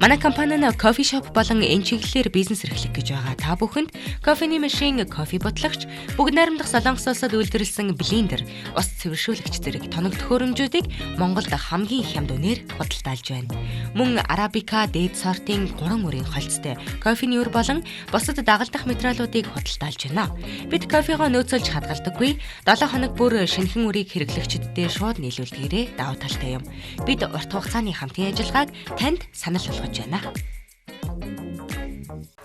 Манай компани нь кофе шоп болон энэ чиглэлээр бизнес эрхлэх гэж байгаа. Та бүхэнд кофений машин, кофе ботлогч, бүгд найрамдах Солонгос улсад үйлдвэрлэсэн блендер, ус цэвэршүүлэгч зэрэг тоног төхөөрөмжүүдийг Монголд хамгийн их хямд үнээр худалдаалж байна. Мөн арабика, дээд сортын 3 мөрийн холцтой кофений өр болон бусад дагалдах материалуудыг худалдаалж байна. Бид кофегоо нөөцөлж хадгалдаггүй. 7 хоног бүр шинэхэн үрийг хэрэглэгчдэд шууд нийлүүлдгээрээ давуу талтай юм. Бид урт хугацааны хамтын ажиллагааг танд санал болгож байна.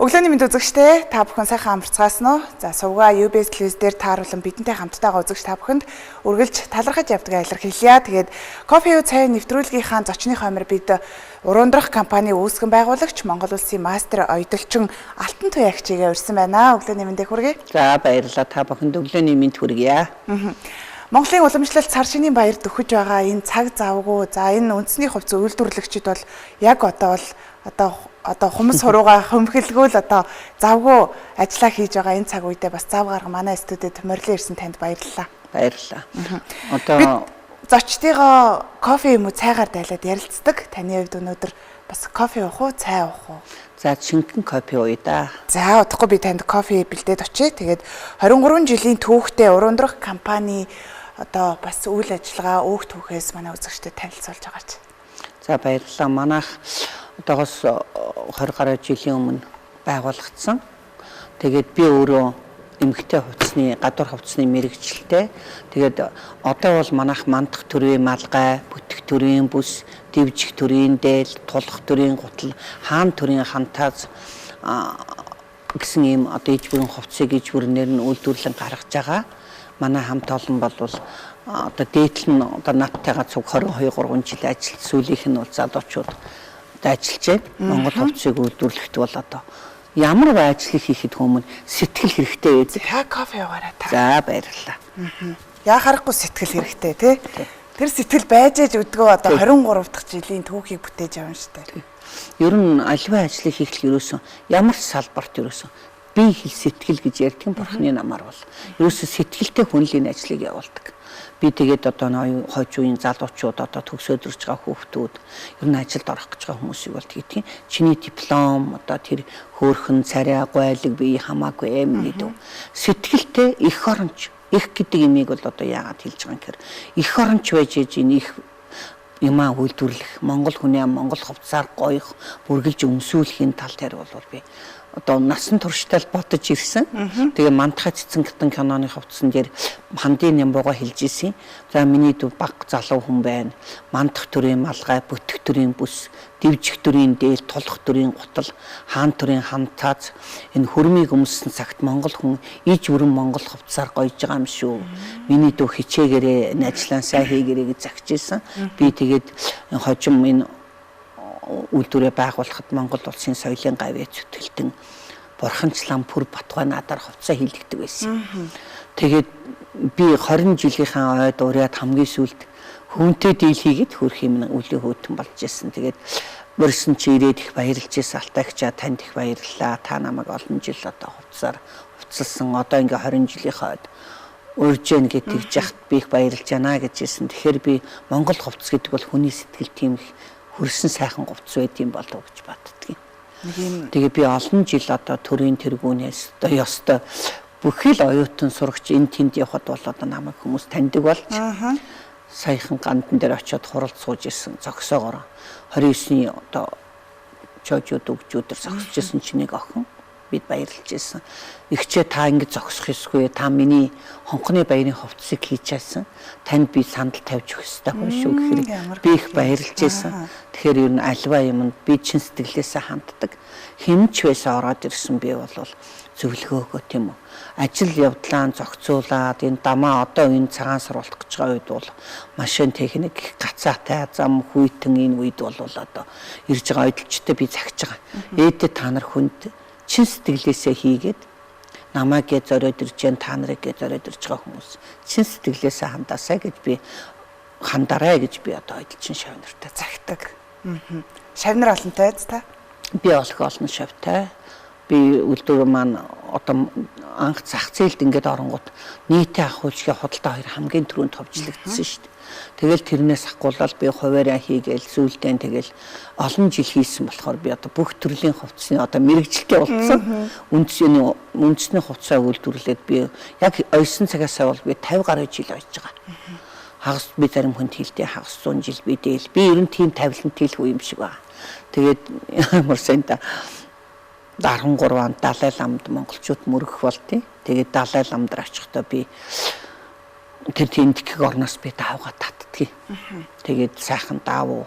Өглөөний мэнд үзэгчдээ та бүхэн сайхан амарцгаасан уу? За сувга UBS телевиз дээр тааруулан бидэнтэй хамттайгаа үзэгч та бүхэнд үргэлж талархаж явдгаа илэрхийлье. Тэгээд кофе юу цай нэвтрүүлгийнхаа зочны хоймор бид урундрах компани үүсгэн байгуулагч Монгол улсын мастер оёдолчин Алтан Туяагчигээ урьсан байна. Өглөөний мэндийг хүргэе. За баярлалаа, та бүхэнд өглөөний мэнд хүргье. Монголын уламжлалт цар шинийн баярд өгч байгаа энэ цаг завгүй. За энэ үндэсний хувьд үйлдвэрлэгчид бол яг одоо хүмүүс суруугаа хөмхөлгөөл завгүй ажиллаа хийж байгаа энэ цаг үедээ бас зав гарга манай студид морилон ирсэн танд баярлалаа. Баярлалаа. Бид зочдыгоо кофе юм уу цайгаар дайлаад ярилцдаг. Таны хувьд өнөөдөр бас кофе уух уу, цай уух уу? За шингэн кофе ууя да. За удахгүй би танд кофе бэлдээд очие. Тэгээд 23 жилийн түүхтэй урундрах компани бас үйл ажиллагаа өөх түүхээс манай үзэгчдэд танилцуулж байгаач. За баярлалаа. Манайх одоогоос 20 гаруй жилийн өмнө байгуулагдсан. Тэгээд би өөрөө эмэгтэй хувцсны, гадуур хувцсны мэрэгчлээ. Тэгээд одоо бол манайх мандах төрийн малгай, бүтэх төрийн бүс, дивжих төрийн дээл, тулах төрийн гутал, хаан төрийн хантааз гэсэн ийм одоо иж бүрэн хувцсыг иж бүрнээр нь үйлдвэрлэн гаргаж байгаа. Манай хамт олон бол одоо дээдл нь одоо надтайгаа цуг 22-3 жил ажиллаж, сүүлийнх нь бол залуучууд ажиллаж байна. Монгол хувцсыг үйлдвэрлэхэд бол одоо ямар ажил хийхэд хүмүүн сэтгэл хэрэгтэй ээ. За кофе уугаарай та. За баярлалаа. Яа харахгүй сэтгэл хэрэгтэй тий. Тэр сэтгэл байж ээж өдгөө одоо 23 дахь жилийн түүхийг бүтээж явна штэ. Ер нь аливаа ажлыг хийх ерөөсөн ямар салбарт ерөөсөн бие хэл сэтгэл гэж ярьдаг бурхны намаар бол ерөөсө сэтгэлтэй хүнлийн ажлыг явуулдаг. Би тэгээд одоо хойч үеийн залуучууд одоо төгсөөд ирж байгаа хүүхдүүд ер нь ажилд орох гэж байгаа хүмүүсийг бол тэгтийн чиний диплом одоо тэр хөөрхөн царай гойлог бие хамаагүй юм гэдэг. Сэтгэлтэй их оронч их гэдэг имийг бол одоо яагаад хэлж байгаа юм гэхээр их оронч байж энэ их юмаа үйлдвэрлэх Монгол хүний Монгол хувцсаар гоёх бүргэлж өмсүүлэхийн тал дээр бол би одоо насан туршдаа бодож ирсэн. Тэгээ мантахай цэцэн гитэн киноны хувцсан дээр хандын нямбууга хэлж ирсэн. За миний дүү баг залуу хүн байна. Мандах төрийн малгай, бүтэх төрийн бүс, дивжих төрийн дээл, тулах төрийн гутал, хаан төрийн хантааз энэ хөрмийг өмссөн цагт Монгол хүн иж бүрэн Монгол хувцсаар гоёж байгаа юм шүү. Миний дүү хичээгээрээ энэ ажлаа сайн хийгээрэй гэж загч ирсэн. Би тэгээд хожим энэ үйлдвэрээ байгуулахад Монгол улсын соёлын гавьяа зүтгэлтэн Бурханчлан Пүр Батгай надаар хувцас хийлгдэг байсан. Тэгээд би 20 жилийнхаа ойд ураад хамгийн сүүлд хүнтэй дийл хийгээд хөрх юм үлийн хөтөн болж ирсэн. Тэгээд мөрсөн чи ирээд их баярлж ирсэн. Алтайгчаа танд их баярлалаа. Та намайг олон жил одоо хувцсаар хувцалсан. Одоо ингээ 20 жилийнхаа ойд урьжэн гэж яхад би их баярлж байна гэж хэлсэн. Тэгэхээр би Монгол хувцс гэдэг бол хүний сэтгэл тийм их хөрсөн сайхан хувцс байд юм болов гэж боддгийн. Тэгээ би олон жил одоо төрийн тэргүүнээс одоо ёстой бүхэл оюутан сурагч энэ тэнд явхад бол одоо намайг хүмүүс таньдаг болж саяхан гандан дээр очиод хуралд сууж ирсэн зогсоогоор 29-ний одоо чойжууд өгчүүдэр зогсож ирсэн чинь нэг охин бид баярлж ирсэн. Игчээ та ингэ зогсох ёсгүй. Та миний хонхны баярын хувцсыг хийж чадсан. Танд би санал тавьж өгөх ёстой хүн шүү гэхээр би их баярлж ирсэн. Тэгэхээр ер нь альва юмд би чин сэтгэлээсээ ханддаг. Хинч байсан ороод ирсэн би бол зөвлөгөөгөө тийм үү. Ажил явдлаа зохицуулаад энэ дамаа одоо энэ цагаан сар болох гэж байгаа үед бол машин техник гацаатай зам хүйтэн энэ үед бол одоо ирж байгаа ойдлчтой би загж байгаа. Ээдээ та нар хүнд чин сэтгэлээсээ хийгээд намайг гээ зориод ирж जैन та нарыг гээ зориод ирж байгаа хүмүүс чин сэтгэлээсээ хандаасаа гэж би хандараа гэж би одоо ойдлчин шавнартай загтаг. Шавнар олонтой та? Би олон шавтай. Би үйлдвэр маань одоо анх зах зээлд ингээд оронгууд нийтийн ахуйчгийн худалдаа хоёр хамгийн түрүүнд товчлогдсон шүү дээ. Тэгэл тэрнээс ахгуулаад би хуваараа хийгээл зүйлдэн тэгэл олон жил хийсэн болохоор би одоо бүх төрлийн хувцсны одоо мэрэгчлээ болцсон. Үндэсний хувцсаа үйлдвэрлээд би яг ойсон цагаасаа бол би 50 гаруй жил ойж байгаа. Хагас би зарим хүнд хэлдэг хагас 100 жил би дээл. Би ер нь тийм тавилантай л хүү юм шиг байна. Тэгээд ямар сайн та 13 онд Далай ламд монголчууд мөрөх болтыг. Тэгээд Далай ламд очихдоо би тэр тэмдгэх орноос би даавга татдгийг. Тэгээд сайхан даав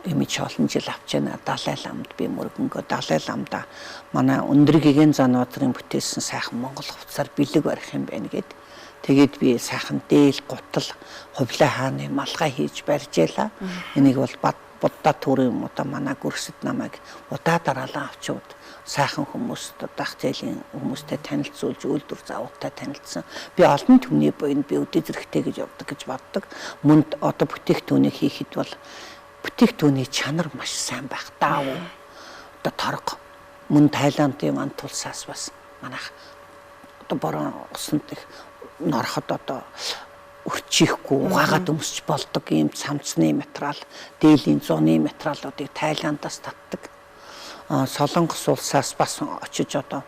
имиж олон жил авч яана. Далай ламд би мөргөнгөө Далай ламда манай өндөр гэгэн заноодрын бүтээсэн сайхан монгол хувцсаар бэлэг барих юм байна гэд. Тэгээд би сайхан дээл гутал хувлаа хааны малгай хийж барьж яла. Энийг бол Будда төрийн одоо манай гүрсэд намайг удаа дараалан авчууд сайхан хүмүүст дах зээлийн хүмүүстэй танилцуулж үйлдвэр заавартай танилцсан. Би олон түмний буйнд би үдэ зэрэгтэй гэж явдаг гэж боддог. Мөнд одоо бүтээгтүүнийг хийхэд бол бүтээгтүүний чанар маш сайн байх даа. Одоо торго мөн Тайландын антулсаас бас манайх одоо борон усанд их норход одоо өрчихгүй угаагаад өмсч болдог ийм цамцны материал, дээлийн зуны материалуудыг Тайландаас татдаг. Солонгос улсаас бас очиж одоо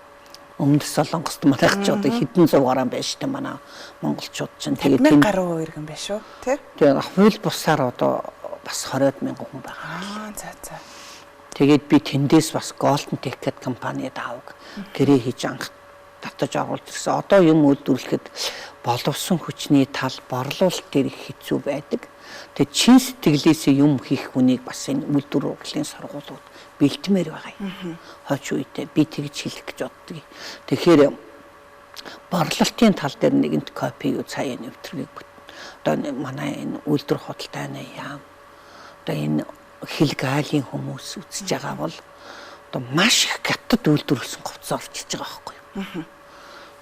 өмнөд Солонгост манайх ч одоо хэдэн зуун гаруй байна шүү дээ манай монголчууд чинь. Тэгээд 1000 гаруй иргэн байна шүү тий. Тэгээд хууль бусаар одоо бас 20,000 хүн байгаа. За. Тэгээд би тэндээс бас Golden Ticket компани даавг гэрээ хийж анх татаж оруулж ирсэн. Одоо юм үйлдвэрлэхэд боловсон хүчний тал борлуулалт дээр их хэцүү байдаг. Тэгээд чин сэтгэлээсээ юм хийх хүнийг бас энэ үйлдвэр урлагийн сургуулиуд бэлтмээр байгаа юм. Хойч үедээ би тэгж хэлэх гэж боддог. Тэгэхээр борлуулалтын тал дээр нэгэнт копи юу цааяа нэвтргийг одоо манай энэ үйлдвэр худалдааны яам одоо энэ хилгаалын хүмүүс үзэж байгаа бол одоо маш их гятад үйлдвэрлэсэн говц орчиж байгаа байхгүй юу.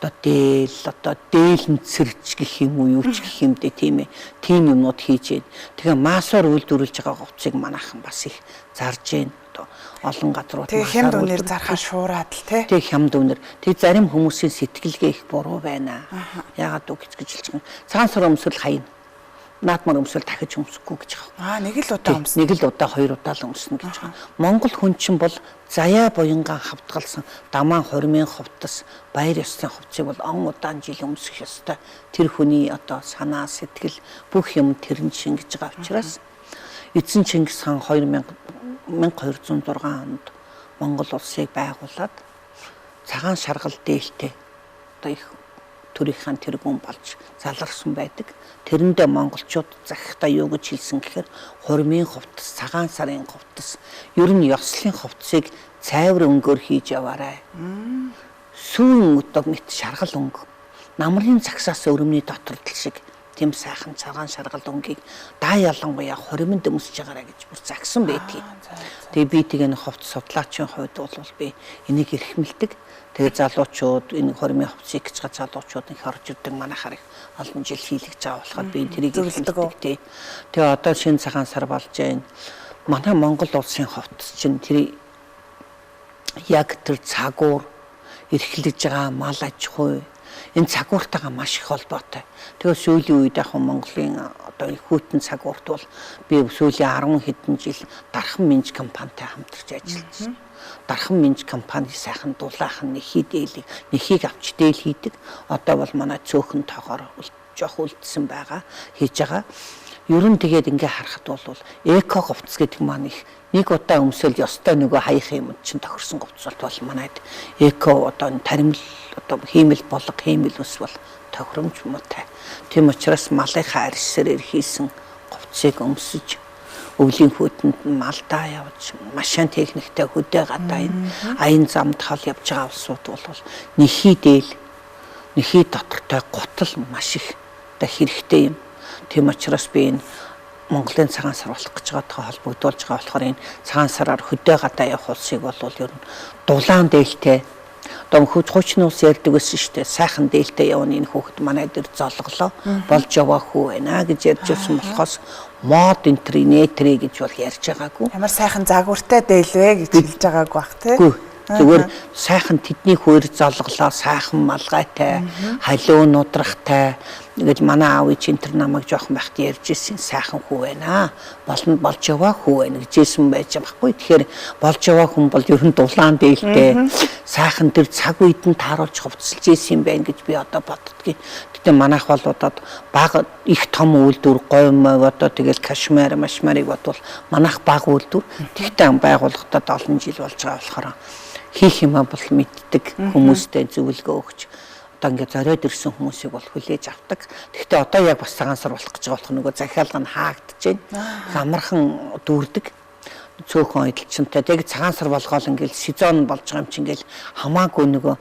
Одоо дээлэнцэрч гэх юм уу юу ч гэх юм дээ тийм ээ. Тийм юмнууд хийж байна. Тэгээ маасаар үйлдвэрлэж байгаа говцыг манайхан бас их зарж байна. Одоо олон газрууд тэгээ хямд үнээр зархаа шуураад л тий. Тэгээ хямд үнээр. Тэгээ зарим хүмүүсийн сэтгэлгээ их буруу байна. Яагаад үг гэж хэлж байгаа. Цагаан сар өмсөл хаяна. Наадмаар өмсөл дахиж өмсөхгүй гэж байгаа. Нэг л удаа өмснө. Нэг л удаа хоёр удаа л өмснө гэж байгаа. Монгол хүн чинь бол заяа буянган хавтгалсан дамаан хормын хувцас баяр ёсны хувцсыг бол он удаан жил өмсөх ёстой. Тэр хүний одоо санаа сэтгэл бүх юм тэрэн шингэж байгаа учраас эзэн Чингис хаан 1206 онд Монгол улсыг байгуулад цагаан шаргал дээлтэй одоо их төрийн тэргүүн болж заларсан байдаг. Тэрэндээ монголчууд захихдаа юу гэж хэлсэн гэхээр хормын хувцас, цагаан сарын хувцас, ер нь ёслын хувцсыг цайвар өнгөөр хийж яваарай. Сүүн одоо мэт шаргал өнгө. Намрын цагсаас өрөмний дотордол шиг тийм сайхан цагаан шаргал өнгийг даа ялангуяа хормонд өмсөж байгаарай гэж бүр загсан байдгийг. Тэгээ би тэгээ хувцас судлаачийн хувьд бол би энийг эрхэмлдэг. Тэгээ залуучууд энэ хормын хувцсыг гэж залуучууд их орж ирдэг манайхаар их олон жил хийлгэж байгаа болохоор би тэрийг эрхэмлдэг тий. Тэгээ одоо шинэ цагаан сар болж байна. Манай Монгол улсын хувцас чинь тэр яг тэр цагуур эрхлэж байгаа мал аж ахуй энэ цагууртайгаа маш их холбоотой. Тэгээ сүүлийн үед яг Монголын одоо их хүйтэн цагуурт бол би сүүлийн 10 хэдэн жил Дархан Минж компанитай хамтарч ажиллаж байна. Дархан Минж компани сайхан дулаахан нэхийг авч дээл хийдэг. Одоо бол манай цөөхөн тоогоор жоох үлдсэн байгаа хийж байгаа. Ер нь тэгээд ингээ харахад бол эко говц гэдэг маань их нэг удаа өмсөөл ёстой нөгөө хаях юм чинь тохирсон говц бол манайд эко одоо таримл одоо хиймэл болго хиймэл ус бол тохиромж муутай. Тийм учраас малынхаа арьсээр хийсэн говцыг өмсөж өвлийн хүүтэнд малдаа явж машин техниктэй хөдөө гадаа энэ аян замд хол явж байгаа улсууд бол нэхий дээл нэхий дотортой гутал маш их одоо хэрэгтэй юм. Тийм учраас би энэ Монголын цагаан сар болох гэж байгаа холбогдуулж байгаа болохоор энэ цагаан сараар хөдөө гадаа явах улсыг бол ер нь дулаан дээлтэй одоо хуучны ус ярьдаг байсан шүү дээ. Сайхан дээлтэй явна энэ хүүхэд манай дээр золголоо болж яваа хүү байна гэж ярьж байсан болохоос мод интернетрэ гэж бол ярьж байгаагүй. Ямар сайхан загвартай дээл вэ гэж хэлж байгаагүй бах тий. Зүгээр сайхан тэдний хүйр золголоо сайхан малгайтай халуун нудрахтай Ингээд манай аав ээж энэ намайг жоохон байхад ярьж ирсэн сайхан хүү байна. Болно болж яваа хүү байна гэжсэн байж байгаа байхгүй. Тэгэхээр болж яваа хүн бол ер нь дулаан дээлтэй. Сайхан тэр цаг үед нь тааруулж хувцалж ийсэн юм байна гэж би одоо боддгийн. Гэтэ манайх бол одоо бага их том үйлдвэр гоймоо одоо тэгэл кашмир машмарыг бодвол манайх бага үйлдвэр. Тэгтээ байгууллагатад олон жил болж байгаа болохоор хийх юм бол мэддэг хүмүүстэй зөвлөгөө өгч ингээд зориод ирсэн хүмүүсийг бол хүлээж авдаг. Гэхдээ одоо яг бас цагаан сар болох гэж байгаа болох нөгөө захиалга нь хаагдж байна. Амархан дүүрдэг. Цөөхөн ойдлчинтай. Тэгээд цагаан сар болгоол ингээд сезон болж байгаа юм чи ингээд хамаагүй нөгөө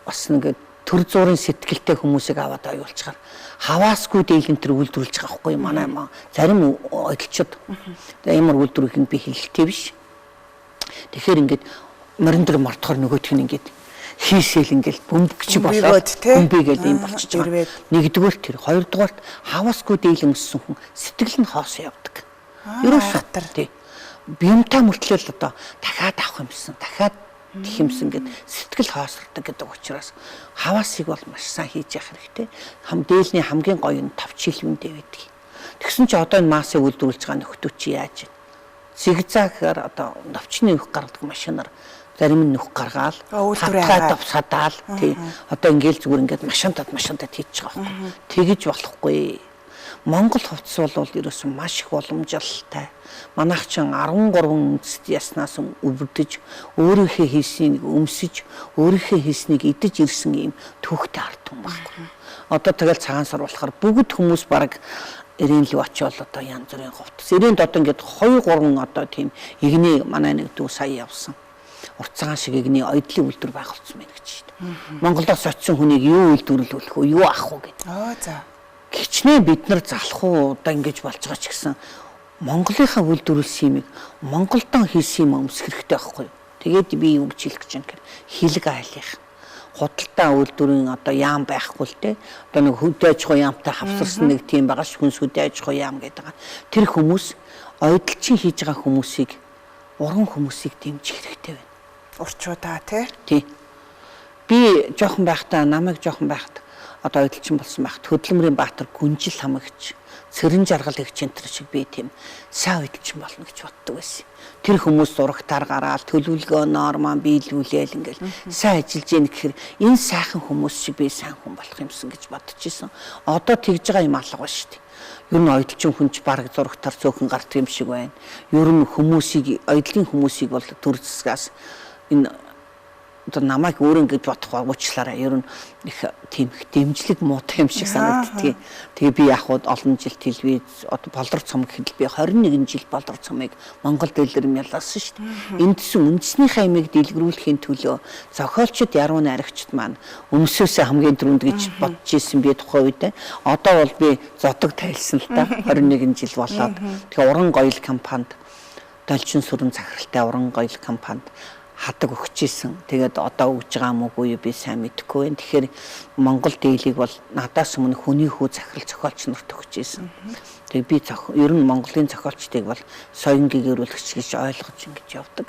бас ингээд төр зуурын сэтгэлтэй хүмүүсийг аваад аюулчаар хаваасгүй дийлэн тэр үйлдвэрлэж байгаа байхгүй манай зарим ойдлчид. Тэгээд ямар үйлдвэрийг би хэлэлтэй биш. Тэгэхээр ингээд морин дээр мартахаар нөгөөх нь ингээд хийсэл ингээл бөмбөгч болоод бөмбөгээл юм болчихж байгаа. Нэгдүгээр тэр, хоёрдугаар хаваасгүй дийлэн өссөн хүн сэтгэл нь хоос явдаг. Ерөөсөө тий. Биемтай мөртлөө одоо дахиад авах юмсан, дахиад тих юмсан гэд сэтгэл хоосордог гэдэг учраас хаваасыг бол маш сайн хийж явах хэрэгтэй. Дээлний хамгийн гоё нь тавч хилвэндээ байдаг. Тэгсэн чи одоо энэ маасыг үйлдвэрлэж байгаа нөхдөө чи яаж вэ? Зигзагаар одоо навчны их гаргадаг машинаар зарим нь нөх гаргаал хатгаад авсадаал тий одоо ингээл зүгээр ингээд машинтад хийж байгаа байхгүй тэгэж болохгүй. Монгол хувцс бол ерөөсөн маш их боломжтой. Манайх ч 13 үндэст яснаас өвөрдөж өөрийнхөө хийснийг өмсөж өөрийнхөө хийснийг идэж ирсэн юм төвхтэй ард хүн байхгүй. Одоо тэгэл цагаан сар болохоор бүгд хүмүүс баг эрийн лүү очиол одоо янз бүрийн хувцс. Эрээнд одоо ингээд 2-3 одоо тийм игний манай нэг дүү сая явсан. Уртцаан шиг игний ойдлын үйлдвэр байгуулсан байна гэж шүү дээ. Монголоос очисон хүнийг юу үйлдвэрлүүлэх вэ? Юу авах вэ гэдэг. За. Кичнээ бид нар залах уу одоо ингэж болж байгаа ч гэсэн Монголынхаа үйлдвэрлэсэн юмыг Монголдоо хийсэн юм өмсөх хэрэгтэй байхгүй юу? Тэгээд би юу гэж хэлэх гэж байна гэхээр хилэг айлынх. Худалдаа үйлдвэрийн одоо яам байхгүй л дээ. Одоо нэг хөдөө аж ахуйн яамтай хавсарсан нэг тийм байгаа ш хүнс хөдөө аж ахуйн яам гэдэг байгаа. Тэр хүмүүс ойдлчин хийж байгаа хүмүүсийг уран хүмүүсийг дэмжих хэрэгтэй байна. Урчуудаа тий. Би жоохон байхдаа намайг жоохон байхад одоо ойдлчин болсон байхад хөдөлмөрийн баатар гүнжил хамагч цэрэн жаргал их центр шиг би тийм сайн ойдлчин болно гэж боддог байсан. Тэр хүмүүс зурагтаар гараад төлөвлөгөө нормаа биелүүлээл ингээл сайн ажиллаж яах гэхээр энэ сайхан хүмүүс шиг би сайн хүн болох юмсан гэж бодож исэн. Одоо тэгж байгаа юм алга ба шүү дээ. Ер нь ойдлчин хүнч бараг зурагтаар цөөхөн гардаг юм шиг байна. Ер нь хүмүүсийг ойдлын хүмүүсийг бол төр засгаас энэ одоо намайг өөрөө ингэж бодох уучлаарай. Ер нь их тийм их дэмжлэг муутай юм шиг санагддаг. Тэгээ би яг олон жил телевиз одоо болор цомог хэл би 21 жил болор цомыг Монгол дэлгэр ялсан шүү дээ. Эндсэн үндэснийхээ имийг дэлгэрүүлэхийн төлөө зохиолчд яруу найрагчд маань өмсөөсөө хамгийн түрүүнд гэж бодож ирсэн би тухайн үед. Одоо бол би зодог тайлсан л та 21 жил болоод. Тэгээ уран гоёл компанид Далчин сүрэн захиралтай уран гоёл компанид хадаг өгчээсэн. Тэгээд одоо өгж байгаа юм уу би сайн мэдэхгүй байна. Тэгэхээр Монгол дийлийг бол надаас өмнө хүний хүү захирал зохиолч нарт өгчээсэн. Тэгээд би ер нь Монголын зохиолчдыг бол соён гэгэрүүлэгч гэж ойлгож ингэж явдаг.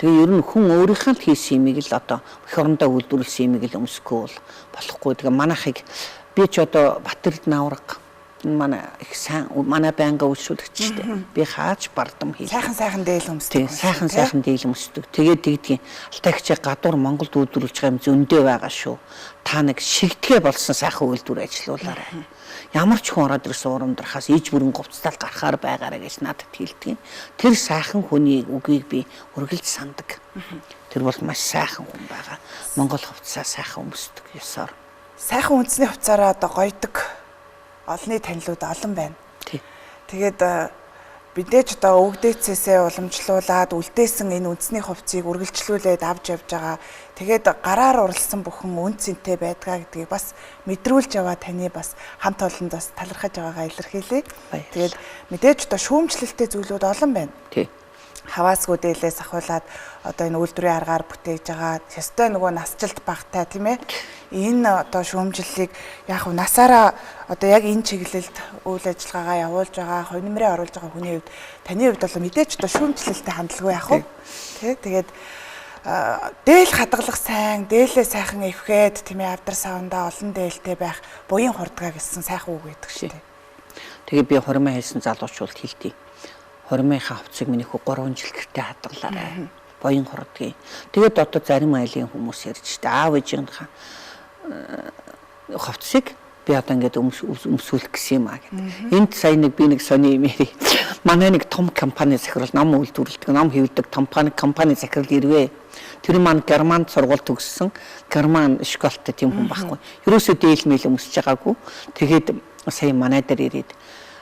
Тэгээд ер нь хүн өөрийнхөө л хийсэн юмыг л одоо эх орондоо үйлдвэрлэсэн юмыг л өмсөхгүй бол болохгүй. Тэгээд манайхыг би ч одоо Батэрд Навраг манай их сайн манай байнга үйлчлүүлэгчтэй. Би хааж бардам хийх. Сайхан дээл өмсдөг. Сайхан дээл өмсдөг. Тэгээд тэгдгийн алтайгчаа гадуур Монголд үйлдвэрлэж байгаа юм зөндөө байгаа шүү. Та нэг шигтгэ болсон сайхан үйлдвэр ажиллуулаарай. Ямар ч хүн ороод ирсэн урамдрахаас иж бүрэн говцтал гарахаар байгаарай гэж надад хэлдэг. Тэр сайхан хүний үгийг би үргэлж санддаг. Тэр бол маш сайхан хүн байгаа. Монгол хувцасаа сайхан өмсдөг ёсоор. Сайхан үндэсний хувцаараа одоо гойдог олонний танилуд олон байна. Тэгээд бидээж одоо өвгдээцээсээ уламжлуулаад үлдээсэн энэ үндэсний хувцсыг үргэлжлүүлээд авч явж байгаа. Тэгээд гараар уралсан бүхэн үн цэнтэй байдгаа гэдгийг бас мэдрүүлж яваа таны бас хамт олонд бас талархаж байгаагаа илэрхийлье. Тэгээд мэдээж одоо шүүмжлэлтэй зүйлүүд олон байна. Хаваасгүй дээлээс ахуулаад одоо энэ үйлдвэрийн аргаар бүтээж байгаа. Ёстой нөгөө насжилт багтай тийм ээ. Энэ одоо шүүмжлэлийг яг насаараа одоо яг энэ чиглэлд үйл ажиллагаагаа явуулж байгаа, хоньмрээ оруулж байгаа хүний хувьд таны хувьд бол мэдээж одоо шүүмжлэлтэй хандлагагүй яах вэ? Тэгээд дээл хадгалах сайн, дээлээ сайхан эвхээд тийм ээ авдар савндаа олон дээлтэй байх буян хурдгаа гэсэн сайхан үг гэдэг шүү дээ. Тэгээ би хормоо хийсэн залуучууд хэлдэг. Хормынхаа хувцсыг минийх 3 жил гэртээ хадгалаарай. Буян хурдгийг. Тэгээд одоо зарим айлын хүмүүс ярьж штэ аав ээжийнхаа хувцсыг би одоо ингээд өмсүүлэх гэсэн юм аа гэдэг. Энд сая би нэг сони юм яри. Манай нэг том компани захирал ном үйлдвэрлэдэг, ном хэвлэдэг компани захирал ирвэ. Тэр маань германд сургууль төгссөн, герман школтой тийм хүн байхгүй. Ерөөсөө дээлмэл өмсөж байгаагүй. Тэгээд сая манай дээр ирээд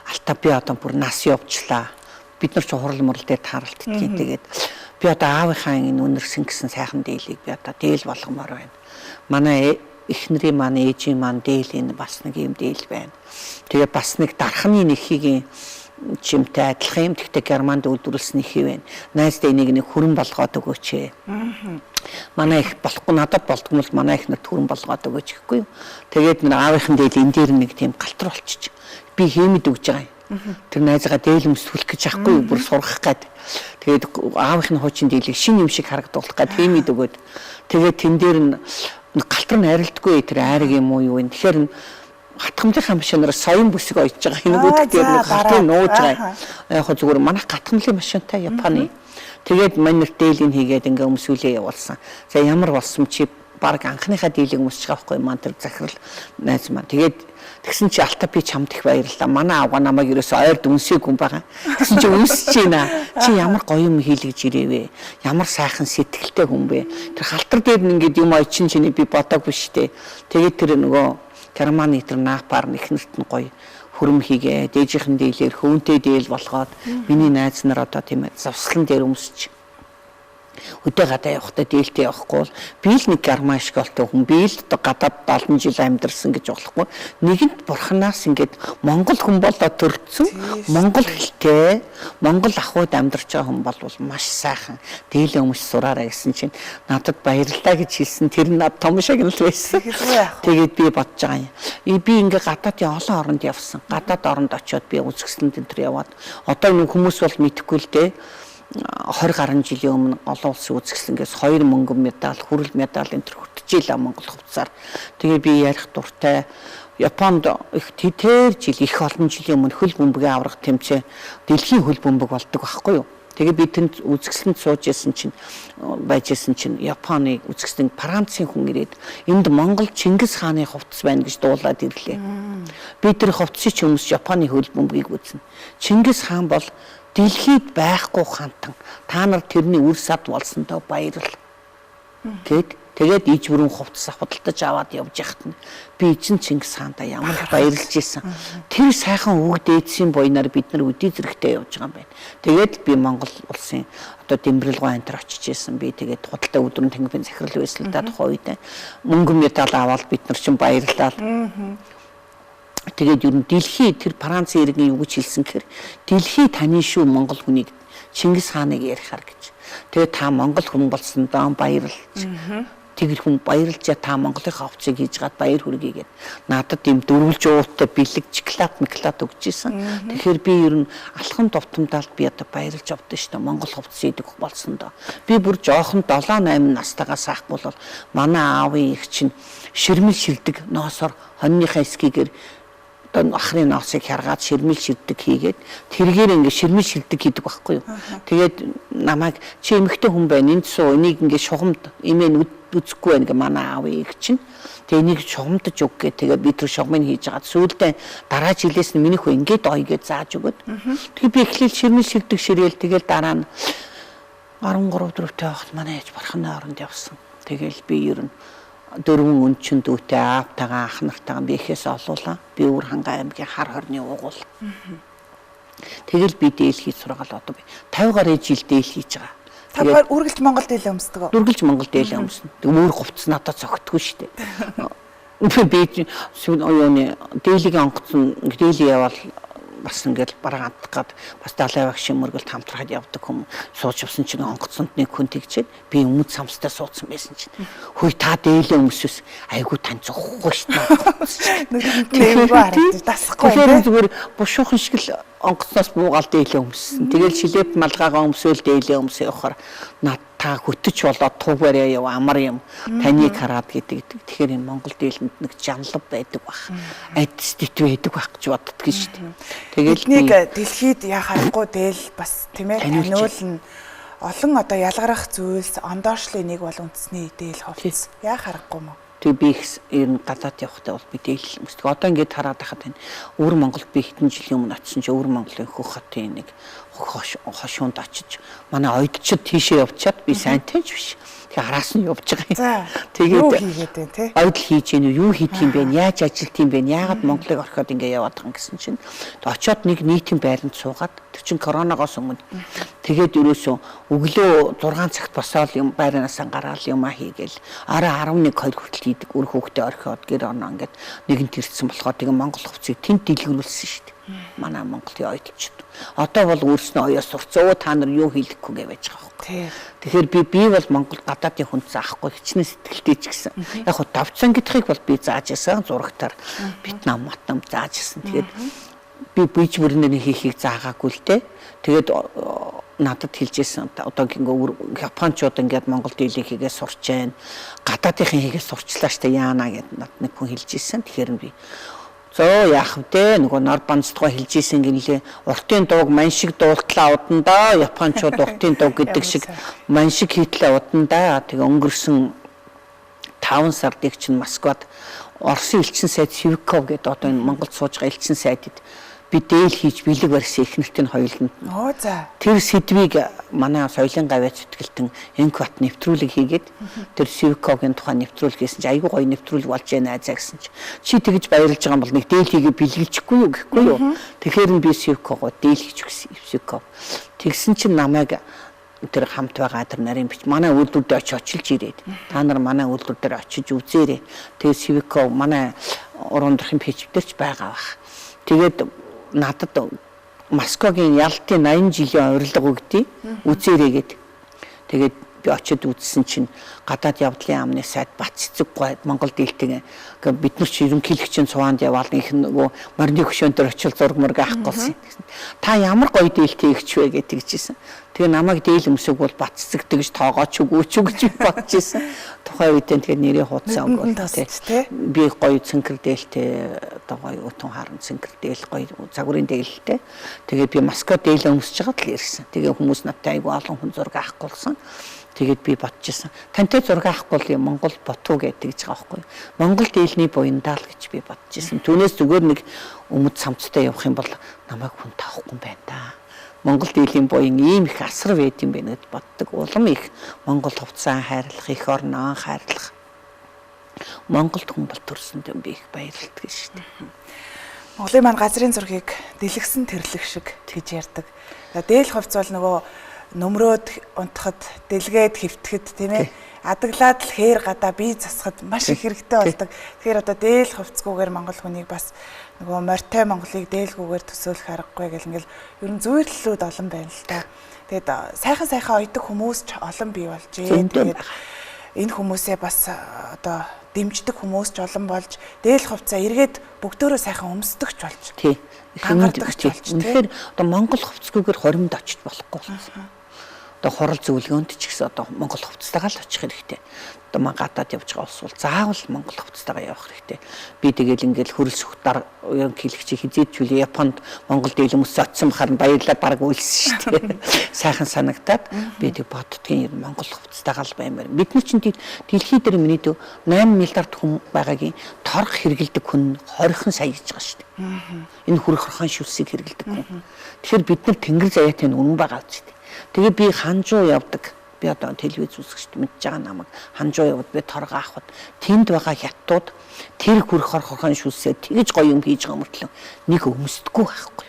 алтаа би одоо бүр нас явчлаа. Бид нар ч хурал мурал дээр тааралддаг. Тэгээд би одоо аавынхаа энэ үнэрсэн гэсэн сайхан дээлийг би одоо дээл болгомоор байна. Манай эхнэрийн маань ээжийн маань дээл энэ бас нэг юм дээл байна. Тэгээ бас нэг дархны нэхийг чимтэй адилхан юм. Тэгтээ германд үйлдвэрлэсэн нэхий байна. Найздаа энийг нэг хүрэн болгоод өгөөч. Манай их болохгүй надад болдгоо бол манай их нарт хүрэн болгоод өгөөч гэхгүй юу. Тэгээд нэг аавынхан дээл энэ дээр нэг тийм галтар болчих. Би хэмэд өгж байгаа юм. Тэр найзгаа дээл өмсүүлэх гэж ахгүй юу бүр сургах гээд. Тэгээд аавынхны хуучин дээлийг шин юм шиг харагдуулах гээд хэмэд өгөөд. Тэгээд тэн дээр нь галтар нь арилдаггүй тэр айраг юм уу юу вэ? Тэгэхээр хатгамлынхаа машинаар соён бүсэг ойж байгаа. Энэ бүгд дээр нэг галтыг нууж байгаа. Яг хөө зүгээр манай хатгамлын машинтай Японы. Тэгээд манер дээлийн хийгээд ингээ өмсүүлээ явуулсан. За ямар болсон чи баг анхныхаа дийлийг өмсөж байгаа байхгүй маань тэр захирал найз маань. Тэгээд тэгсэн чи алтаа би чамд их баярлалаа. Манай авга намайг ерөөсөө ойр дүнсээгүй байгаа. Тэгсэн чи өмсөж байна. Чи ямар гоё юм хийлгэж ирээвэ. Ямар сайхан сэтгэлтэй хүн бэ. Тэр халтар дээр нь ингээд юм ойчин чиний би бодоогүй штэ. Тэгээд тэр нөгөө германы тэр наапаар нэхнэрт нь гоё хүрм хийгээ. Дээжийнхэн дийлэр хөвөнтэй дийл болгоод миний найз нар одоо тийм ээ завслан дээр өмсөж өдөө гадаа явахдаа дээлтэй явахгүй бол би л нэг герман школтой хүн би л гадаад 70 жил амьдарсан гэж болохгүй нэгэнт бурханаас ингээд монгол хүн болоо төрсөн монгол хэлтэй монгол ахуйд амьдарч байгаа хүн бол маш сайхан дээлээ өмс сураарай гэсэн чинь надад баярлалаа гэж хэлсэн тэр нь над том шагнал байсан. Тэгээд би бодож байгаа юм. Би ингээд гадаадын олон оронд явсан. Гадаад оронд очиод би үзэсгэлэн тентэр яваад одоо нэг хүмүүс бол мэдэхгүй л дээ 20 гаруй жилийн өмнө олон улсын үзэсгэлэнгээс 2 мөнгөн медаль, хүрэл медаль энэ төр хүртжээ л Монгол хувцаар. Тэгээ би ярих дуртай Японд их тэр жил их олон жилийн өмнө хөл бөмбөгийн аврах тэмцээн дэлхийн хөл бөмбөг болдог байхгүй юу? Тэгээ би тэнд үзэсгэлэнд сууж исэн чинь байжсэн чинь Японы үзэсгэлэн Францын хүн ирээд энд Монгол Чингис хааны хувцас байна гэж дуулаад ирлээ. Би тэр хувцсыг ч өмс Японы хөл бөмбөгийг үзнэ. Чингис хаан бол дэлхийд байхгүй хантан та нар тэрний үр сад болсондоо баярл. Тэгээд иж бүрэн хувцас худалдаж аваад явж яхад нь би эзэн Чингис хаантай ямар баярлж исэн. Тэр сайхан үг дээдсийн буйнаар бид нар өдий зэрэгтэй явж байгаа юм байна. Тэгээд би Монгол улсын одоо Дэмбэрэлгоо антер очиж исэн. Би тэгээд худалдаа өдрөн тэнгисийн захирал байсан л да тухайн үед мөнгөн медаль аваад бид нар чинь баярлалаа. Тэгээд ер нь дэлхий тэр Францын иргэн юу гэж хэлсэн гэхээр дэлхий таны шүү Монгол хүнийг Чингис хааныг ярихаар гэж. Тэгээд та Монгол хүн болсондоо баярлж. Тэгэр хүн баярлж та Монголынхаа хувцсыг хийж гад баяр хүргэе гэд. Надад ийм дөрвөлж ууттай бэлэг шоколад өгч ийсэн. Тэгэхээр би ер нь алхан довтомдаад би одоо баярлж авдсан шүү дээ Монгол хувцс идэх болсондоо. Би бүр жоохон 7-8 настайгаа саахгүй бол манай аавын их чинь ширмэл ширдэг ноосоор хоньныхаа эсгийгээр ахны ноосыг харгаад ширмэл ширдэг хийгээд тэргээр ингээ ширмэл ширдэг хийдэг байхгүй юу. Тэгээд намайг чи эмэгтэй хүн байна энд суу энийг ингээ шугамд имэн үзэхгүй байна гэ манай аав их чинь. Тэгээ энийг шугамдаж өг гэ тэгээд би тэр шугамыг хийж агаад сүүлдээ дараа жилээс нь миний хөө ингээд ой гэж зааж өгöd. Тэгээ би эхлээл ширмэл ширдэг ширээл тэгэл дараа нь 13 дөрөвтэй байхад манай ээж барханы оронд явсан. Тэгэл би ер нь 4 өнчин дүүтэй аавтайгаа ах нартайгаа би ихээс олуулаа. Би Өвөр хангаа аймгийн хар хорны уугуул. Тэгэл би дээл хийж сургаал одоо би 50 гаруй жил дээл хийж байгаа. Тэгээд үргэлж Монгол дээлээ өмсдөг үү? Үргэлж Монгол дээлээ өмснө. Өөр хувцас надад цогтгүй шүү дээ. Би юуны дээлийг онгоцсон дээлийн явал бас ингээд бараг амтах гад бас далай багш мөргөл хамтрахад явдаг хүм сууж явсан чинь онгоцсонд нэг хүн тэгчээд би өмд самстай суудсан байсан чинь хөөе та дээлээ өмсөс айгуу тань зогхгүй шүү дээ. Тэгээд дасахгүй. Тэгэхээр зүгээр бушуухан шиг л онгоцноос буугаал дээлээ өмссөн. Тэгэл шилэп малгаагаа өмсөөл дээлээ өмсөө явахаар над та хөтөч болоод туугаараа яв амар юм таныг хараад гэдэг. Тэгэхээр энэ Монгол дийлэнд нэг жанлав байдаг бах. Айдсдит байдаг байх гэж боддгоо шүү дээ. Тэгэл нэг дэлхийд яа харахгүй дээл бас тийм ээ таниулна. Олон одоо ялгарах зүйлс ондоошлын нэг бол үндэсний дээл хувцас. Яа харахгүй мó. Тэг би ер нь гадаад явахдаа бол би дээл өмсдөг. Одоо ингээд хараад байхад энэ өвөр Монголд би хэдэн жилийн өмнө очсон чи өвөр Монголын хөх хотын нэг хошуунд очиж манай ойдчид тийшээ явчаад би сайн таньж биш. Тэгээ араас нь явж байгаа юм. Тэгээд юу хийгээд байна те? Ойдл хийж гэнэ үү, юу хийх юм бэ? Яаж ажилт юм бэ? Яагаад Монголыг орхиод ингэ яваад байгаа юм гэсэн чинь очиод нэг нийтийн байранд суугаад тэр чин коронавигоос өмнө тэгээд ерөөсөө өглөө 6 цагт босоод юм байраасаа гараал юмаа хийгээл араа 11 2 хүртэл хийдэг. Өр хүүхдээ орхиод гэр оноо ингээд нэгэнт ирсэн болохоор тэгээ Монгол хувцсыг тэнд дэлгэрүүлсэн шүү дээ. Манай Монголын ойдчид. Одоо бол өөрснөө оёо сурцоо та нар юу хийлэхгүй гэж байж байгаа байхгүй. Тэгэхээр би бол Монгол гадаадын хүнд заахгүй хичнээн сэтгэлтэй ч гэсэн. Яг хөө давцсан гэдгийг бол би зааж ясан зурагтаар Вьетнам матнам зааж ясан. Тэгээд би бийж бүрнээ хийхийг заагаагүй л дээ. Тэгээд надад хэлжсэн одоо ингээ Япончууд ингээд Монгол дийлийг хийгээ сурч जैन. Гадаадынхын хийгээ сурчлаа штэ яана гэд над нэг хүн хэлжсэн. Тэгэхээр би зөө яах вэ? Нөгөө нор банцтгой хэлжсэн гинлээ. Уртын дууг ман шиг дуултлаа удандаа. Япончууд уртын дууг гэдэг шиг ман шиг хийтлээ удандаа. Тэгээ өнгөрсөн 5 сардыг чинь Москвад Оросын элчин сайд Сивков гэдэг одоо энэ Монголд сууж байгаа элчин сайдд би дээл хийж бэлэг барьсан ихнэрт нь хоёуланд. Оо за. Тэр сэдвийг манай соёлын гавьяа зүтгэлтэн Энкват нэвтрүүлэг хийгээд тэр Сивковын тухай нэвтрүүлэг хийсэн чи айгүй гоё нэвтрүүлэг болж байна азаа гэсэн чи тэгж баярлж байгаа юм бол нэг дээл хийгээ бэлгэлчихгүй юу гэхгүй юу. Тэгэхээр би Сивковоо дээл хийж өгсөн Сивков. Тэгсэн чинь намайг тэр хамт байгаа тэр нарийн бич манай үйлдвэрдээ очиж ирээд та нар манай үйлдвэр дээр очиж үзээрэй. Тэгээ Сивков манай урандахын пэчвдэрч байгаа бах. Тэгээд надад Москвагийн ялтын 80 жилийн урилга өгдөө үзээрэй гэд. Тэгээд би очиод үзсэн чинь гадаад явдлын яамны сайд Баццэг гой Монгол дийлтэг бид нар ч ерөнхийлөгчийн цуванд яваал их нөгөө морины хөшөөн дээр очил зураг мөрг авахгүйсэн. Та ямар гоё дийлтээ ихч вэ гэж тэгжсэн. Тэгээ намайг дээл өмсөг бол Баццэг тэгж тоогооч үгүй ч гэж бодож ирсэн. Тухайн үед тэгээд нэрээ хуудсан өгөөл тээ. Би гоё цэнкэр дээлтэй одоо гоё өтөн харан цэнкэр дээл гоё загварын дээлтэй. Тэгээд би Москва дээл өмсөж байгаа л ирсэн. Тэгээ хүмүүс надтай айгүй олон хүн зураг авахгүйсэн. Тэгээд би бодчихсон. Тантай зураг авахгүй юм Монгол ботуу гэдэг ч байгаа байхгүй. Монгол дээлний буяндаа л гэж би бодчихсон. Түүнээс зүгээр нэг өмд самцтай явах юм бол намайг хүн таахгүй юм байна да. Монгол дээлийн буян ийм их асар байд юм байна гэд боддог. Улам их Монгол хувцас хайрлах, их орноо хайрлах. Монголд хүн бол төрсөнд би их баярлалдаг шүү дээ. Монголын маань газрын зургийг дэлгсэн тэрлэг шиг гэж ярьдаг. Дээл хувцс бол нөгөө нөмрөөд унтахад дэлгээд хэвтгэхэд тийм ээ адаглаад л хээр гадаа бие засахад маш их хэрэгтэй болдог. Тэгэхээр одоо дээл хувцсгүйгээр монгол хүнийг бас нөгөө морьтой Монголыг дээлгүйгээр төсөөлөх аргагүй гэл ингээл ер нь зүйрлэлүүд олон байна л да. Тэгээд сайхан ойдог хүмүүс ч олон бий болжээ. Тэгээд энэ хүмүүсээ бас одоо дэмждэг хүмүүс ч олон болж дээл хувцаа эргээд бүгдөө сайхан өмсдөгч болж. Тий. Хангардагч болж. Тэгэхээр одоо монгол хувцсгүйгээр хоримд очиж болохгүй болсон. Одоо хурал зөвлөгөөнд ч гэсэн одоо монгол хувцастайгаа л очих хэрэгтэй. Одоо маа гадаад явж байгаа улс бол заавал монгол хувцастайгаа явах хэрэгтэй. Би тэгэл ингээл хөрөл сүхтар ерөнхийлөгчийг хизээдчүүл Японд монгол дийлэмс очсон бахаар баярлаад бараг үйлсэн шүү дээ. Сайхан санагдаад би тэг боддгийн монгол хувцастайгаа л баймаар. Бидний чинь дэлхий дээр миний дөө 8 миллиард хүн байгаагийн торг хэрэгэлдэг хүн 20хан сая гэж байгаа шүү дээ. Энэ хүрх орхон шүлсийг хэрэгэлдэг хүн. Тэгэхээр бид нар тэнгэр заяатын үнэн байгаа үст. Тэгээ би ханжуу явдаг. Би одоо телевиз үзэгчд мэдж байгаа намайг ханжуу яваад би торгоо авахд тэнд байгаа хятадууд тэр хүрх орхон шүлсээ тэгж гоё юм хийж байгаа мөртлөө нэг өмсдөггүй байхгүй.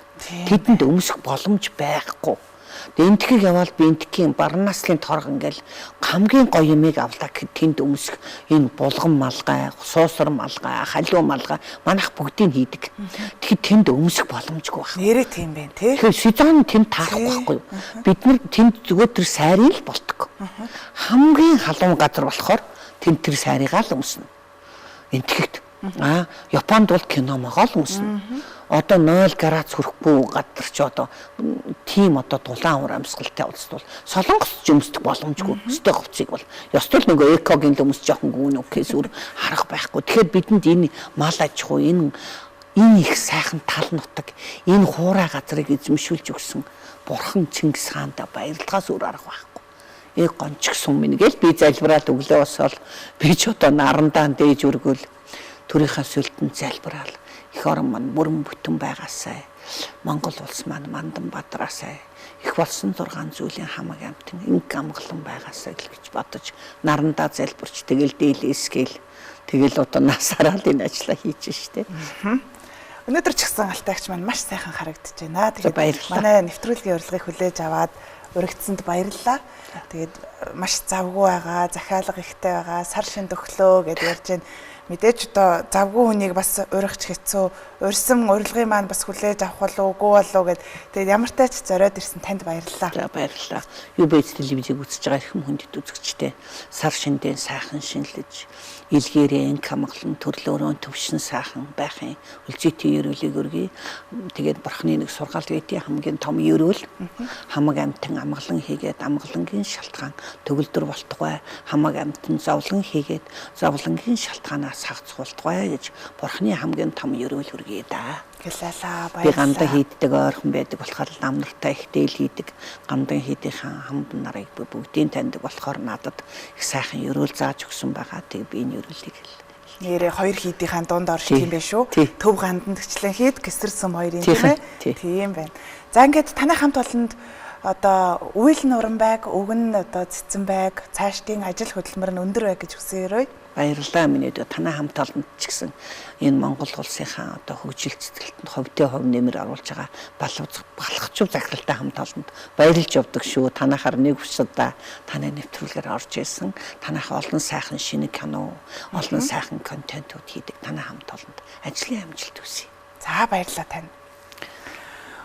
Тэдэнд өмсөх боломж байхгүй. Энтхийг яваал би энтхийн барнаслын торг ингээл хамгийн гоё юмыг авлаа гэхэд тэнд өмсөх энэ булган малгай, суусар малгай, халиу малгай манайх бүгдийг хийдэг. Тэгэхээр тэнд өмсөх боломжгүй байна. Нэрээ тийм байна тий. Тэгэхээр сезон тэнд таарахгүй байхгүй юу? Бид нар тэнд зүгээр тэр сайрыг л болдог. Хамгийн халуун газар болохоор тэнд тэр сайрыгаа л өмснө. Энтгэхт Японд бол кино могоо л өмснө. одоо 0 градус хүрэхгүй газар ч одоо тийм одоо дулаан уур амьсгалтай улсд бол солонгос ч өмсдөх боломжгүй. Өстэй хувцсыг бол ёстой л нөгөө экогийн төмс жоохон гүн үхээс өөр харах байхгүй. Тэгэхээр бидэнд энэ мал аж ахуй энэ их сайхан тал нутаг энэ хуурай газрыг эзэмшүүлж өгсөн бурхан Чингис хаанда баярлахаас өөр арга байхгүй. Гончиг сум минь гэж би залбираад өглөө босоод би ч одоо нарандаа дээж өргөл төрийнхаа сүлтэн залбираал их орон маань бүрэн бүтэн байгаасай. Монгол улс маань мандан бадраасай. Их болсон 6 зүйлийн хамаг амтэн инг амгалан байгаасай гэж бодож нарандаа залбирч тэгэл дээлээсгээл тэгэл одоо насаараа л энэ ажлаа хийж штэ. Өнөөдөр ч гэсэн алтайгч маань маш сайхан харагдаж байна. Тэгээд манай нэвтрүүлгийн урилгыг хүлээж аваад уригдсанд баярлалаа. Тэгээд маш завгүй байгаа, захиалга ихтэй байгаа, сар шинд өглөө гэдээ ярьж байна. Мэдээж одоо завгүй хүнийг бас уригч хэцүү, урьсан урилгын маань бас хүлээж авах болов уу, үгүй болов гэд. Тэгээд ямар тач зориод ирсэн танд баярлалаа. За баярлалаа. UBS телевизийг үзэж байгаа их хүндэт үзэгчтэй сар шиндээ сайхан шинэлж илгээрээ инг хамглан төрлөөрөө төвшин сайхан байхын үлзийтэй ерөөлийг өргөе. Тэгээд бурхны нэг сургаал байдгийн хамгийн том ерөөл хамаг амтан амгалан хийгээд амгалангийн шалтгаан төгөлдөр болтугай хамаг амтан зовлон хийгээд зовлонгийн шалтгаанаас хагцуултугай гэж бурхны хамгийн том ерөөл өргөе да. Гэлээлаа баярлалаа. Би гамдан хийддэг ойрхон байдаг болохоор нам нартай их дээл хийдэг. Гамдан хийдийн хамбан нарыг бүгдийн таньдаг болохоор надад их сайхан ерөөл зааж өгсөн байгаа. Тэг би энэ ерөөлийг нэрээ 2 хийдийн дунд орж тийм байх шүү. Төв гандан төчлэн хийд гэсэр сум 2-ын тийм ээ. Тийм байна. За ингээд таны хамт олонд одоо үйл нуран байг, өгн одоо цэцэн байг, цаашдын ажил хөдөлмөр нь өндөр байг гэж хүсээрэй. Баярлалаа минь өдөө танай хамт олонд ч гэсэн энэ Монгол улсынхаа одоо хөгжил цэцгэлтэнд ховдөө хов нэмэр оруулж байгаа балхачуу захиралтай хамт олонд баярлж явдаг шүү. Танахаар нэг хүсэлдээ таны нэвтрүүлгээр орж ирсэн. Танайхаа олон сайхан шинэ кино, олон сайхан контентууд хийдэг танай хамт олонд ажлын амжилт хүсье. За баярлалаа тань.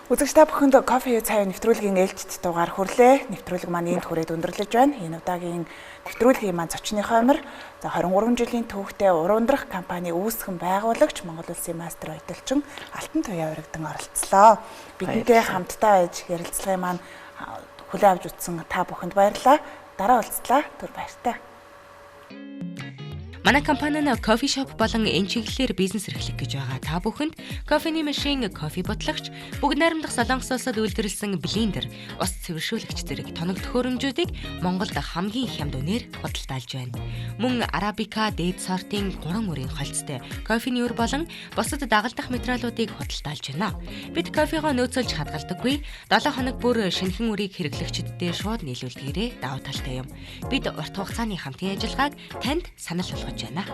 Үзэгч та бүхэнд кофе цай нэвтрүүлгийн ээлжид дугаар хүрлээ. Нэвтрүүлэг маань энд хүрээд өндөрлөж байна. Энэ удаагийн нэвтрүүлгийн маань зочны хоймор 23 жилийн түүхтэй урундрах компани үүсгэн байгуулагч Монгол Улсын мастер оюуталчин Алтан Туяа урагдан оролцлоо. Бидэнтэй хамтдаа байж ярилцлагын маань хүлээн авч утсан та бүхэнд баярлалаа. Дараа уулзлаа. Түр баяртай. Манай компани нь кофе шоп болон энэ чиглэлээр бизнес эрхлэх гэж байгаа. Та бүхэнд кофений машин, кофе ботлогч, бүгд найрамдах Солонгос улсад үйлдвэрлэсэн блендер, ус цэвэршүүлэгч зэрэг тоног төхөөрөмжүүдийг Монголд хамгийн хямд үнээр худалдаалж байна. Мөн арабика, дээд сортын 3 үрийн холцтой кофений үр болон бусад дагалдах материалуудыг худалдаалж байна. Бид кофегоо нөөцөлж хадгалдаггүй. 7 хоног бүр шинэхэн үрийг хэрэглэгчдэд шууд нийлүүлдгээрээ давуу талтай юм. Бид урт хугацааны хамтын ажиллагааг танд санал болгож байна.